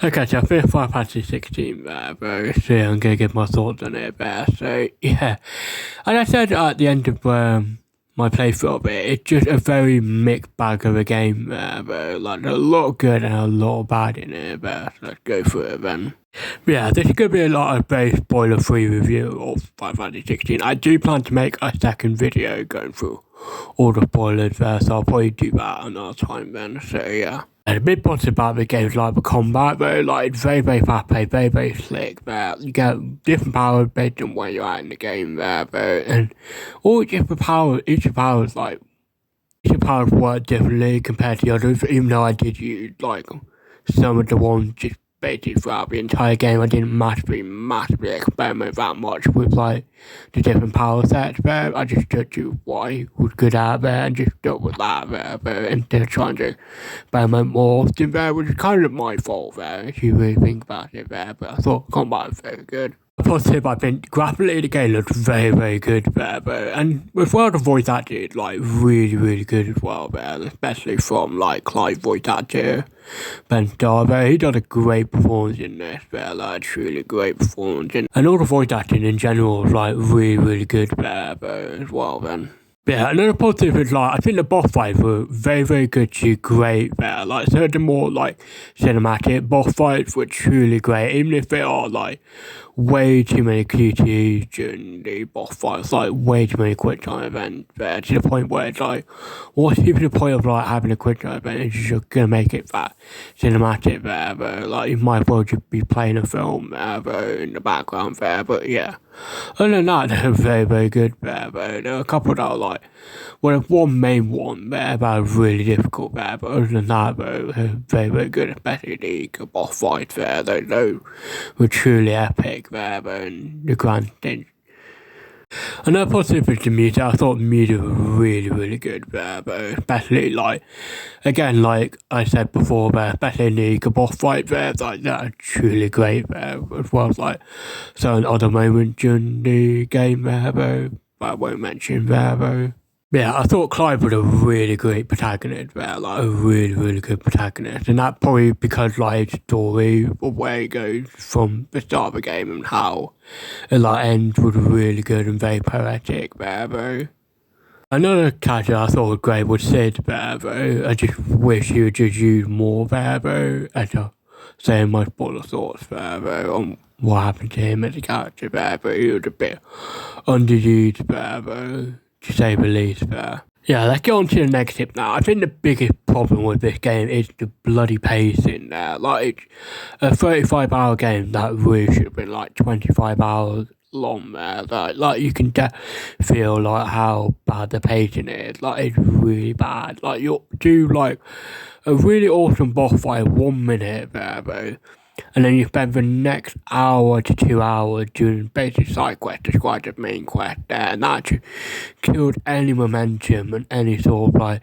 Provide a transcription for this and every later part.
Okay, so I finished Final Fantasy 16 there, bro. So I'm gonna give my thoughts on it there. So yeah, and I said at the end of my playthrough of it, it's just a very mixed bag of a game there, bro. Like a lot of good and a lot of bad in it, but let's go through it then. Yeah, this is gonna be a lot of very spoiler-free review of Final Fantasy 16. I do plan to make a second video going through all the spoilers there, so I'll probably do that another time then. So yeah. And a bit positive about the game is like the combat, but like it's very, very fast paced, very, very slick. But you get different powers based on where you're at in the game there, but and all different powers, each powers work differently compared to the others. Even though I did use like some of the ones just basically throughout the entire game, I didn't massively experiment that much with like the different power sets, but I just stuck to what I was good at there and just stuck with that there, but instead of trying to experiment more often there, which is kind of my fault there, if you really think about it there, but I thought combat was very good. Positive, I think graphically the game looks very, very good there, but and as well the voice acting like really, really good as well there, especially from like Clive voice actor Ben Starr there. He done a great performance in this there, like truly great performance, and all the voice acting in general was like really, really good there as well then. Yeah, another positive is like I think the boss fights were very, very good to great there. Like some of the more like cinematic boss fights were truly great, even if they are like way too many QTEs during the boss fights, like way too many quick time events there, to the point where it's like, what's even the point of like having a quick time event if you're just gonna make it that cinematic there, but like you might as well just be playing a film there in the background there, but yeah. Other than that, they're very, very good there, but there are a couple that are like, well, there's one main one there that was really difficult there, but other than that, though, they're very, very good, especially the boss fights there, they were truly epic there, but in the grand thing. Another positive is the music. I thought the music was really, really good there, but especially like, again, like I said before, there, especially the boss fight there, like that are truly great there, as well as like certain other moments during the game there, though, but I won't mention there, though. Yeah, I thought Clive was a really great protagonist there, like a really, really good protagonist. And that probably because like his story of where he goes from the start of the game and how it like ends was really good and very poetic there, though. Another character I thought was great was Sid there, though. I just wish he would just use more there, though, as I say my spoiler thoughts there, though, on what happened to him as a character there, but he was a bit underused there, though, to say the least there. Yeah, let's get on to the negative now. I think the biggest problem with this game is the bloody pacing there. Like, a 35-hour game that really should have been like 25 hours long there. Like you can feel like how bad the pacing is. Like, it's really bad. Like, you'll do like a really awesome boss fight 1 minute there, bro. And then you spend the next hour to 2 hours doing basic side quest described as main quest there, and that just killed any momentum and any sort of like.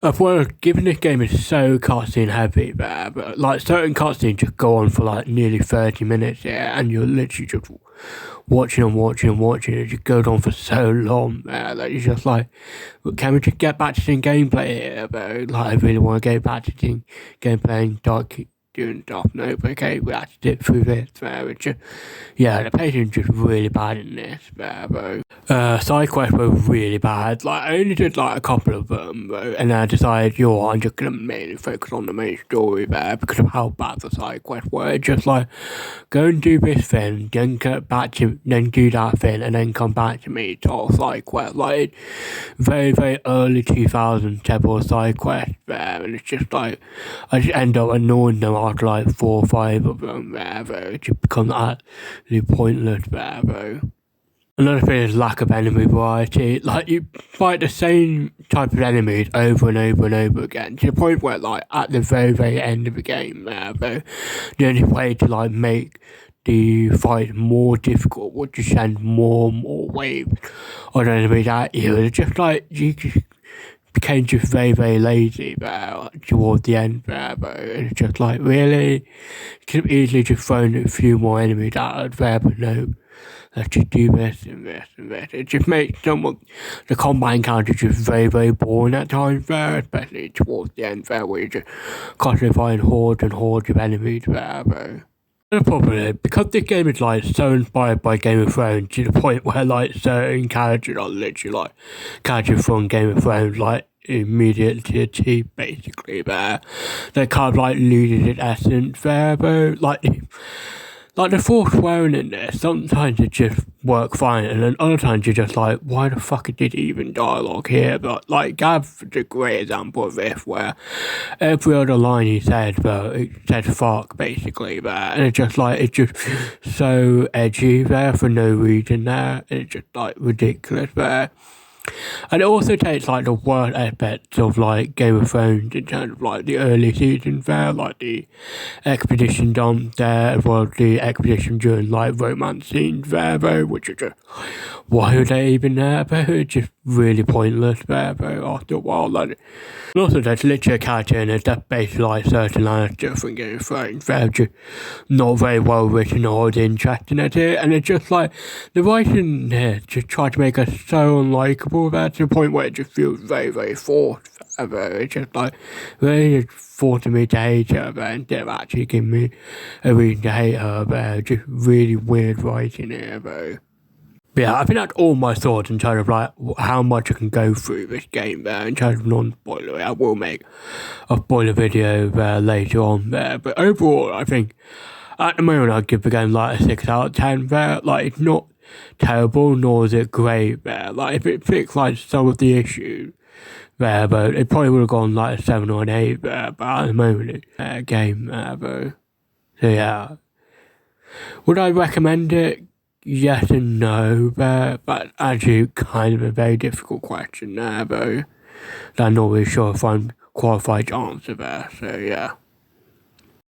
As well, given this game is so cutscene heavy there, but like certain cutscenes just go on for like nearly 30 minutes there, and you're literally just watching and watching and watching. It just goes on for so long there that you're just like, can we just get back to seeing gameplay here? But like, I really want to go back to seeing gameplay and dark. Doing stuff, no, but okay, we had to dip through this, which, yeah, the pacing's just really bad in this, bro. Side quests were really bad, like, I only did, like, a couple of them, bro, and then I decided, I'm just gonna mainly focus on the main story there, because of how bad the side quests were, just like, go and do this thing, then get back to, then do that thing, and then come back to me, sort of side quest, like, very, very early 2000s type of side quest there, and it's just like, I just end up annoying them after like 4 or 5 of them there, though. It just becomes absolutely pointless there, though. Another thing is lack of enemy variety. Like, you fight the same type of enemies over and over and over again, to the point where, like, at the very, very end of the game there, though, the only way to, like, make the fight more difficult would just send more and more waves of enemies at you. It's just like, you just became just very, very lazy there towards the end there, but it's just like, really? You could have easily just thrown a few more enemies out there, but no, let's just do this and this and this. It just makes the combat encounter just very, very boring at times there, especially towards the end there, where you're just constantly fighting hordes and hordes of enemies there, though. The problem is, because this game is like so inspired by Game of Thrones to the point where like certain characters are literally like characters from Game of Thrones, like immediately to the T, basically there. They kind of like loses its essence there, though. Like the force swearing in this, sometimes it just work fine, and then other times you're just like, why the fuck did it even dialogue here? But like Gav's a great example of this, where every other line he said, but it said fuck basically there, and it's just so edgy there for no reason there, and it's just like ridiculous there. And it also takes like the worst aspects of like Game of Thrones in terms of like the early seasons there, like the exposition dump there, as well as the exposition during like romance scenes there though, which are just, why are they even there though? It's just really pointless there though after a while. Like, and also there's literally a character in it that's basically like certain Lannister from Game of Thrones. They're just not very well written or interesting at it, and it's just like the writing here just try to make us so unlikable there to the point where it just feels very, very forced. It's just like really just forcing me to hate her there instead of actually giving me a reason to hate her there. Just really weird writing here though. But yeah, I think that's all my thoughts in terms of like how much I can go through this game there in terms of non-spoiler. I will make a spoiler video there later on there, but overall I think at the moment I'd give the game like a 6 out of 10 there. Like, it's not terrible nor is it great there. Like, if it fixed like some of the issues there, but it probably would have gone like a 7 or an 8 there, but at the moment it's a game there though. So yeah, would I recommend it? Yes and no there, but actually kind of a very difficult question there though, that I'm not really sure if I'm qualified to answer there, so yeah.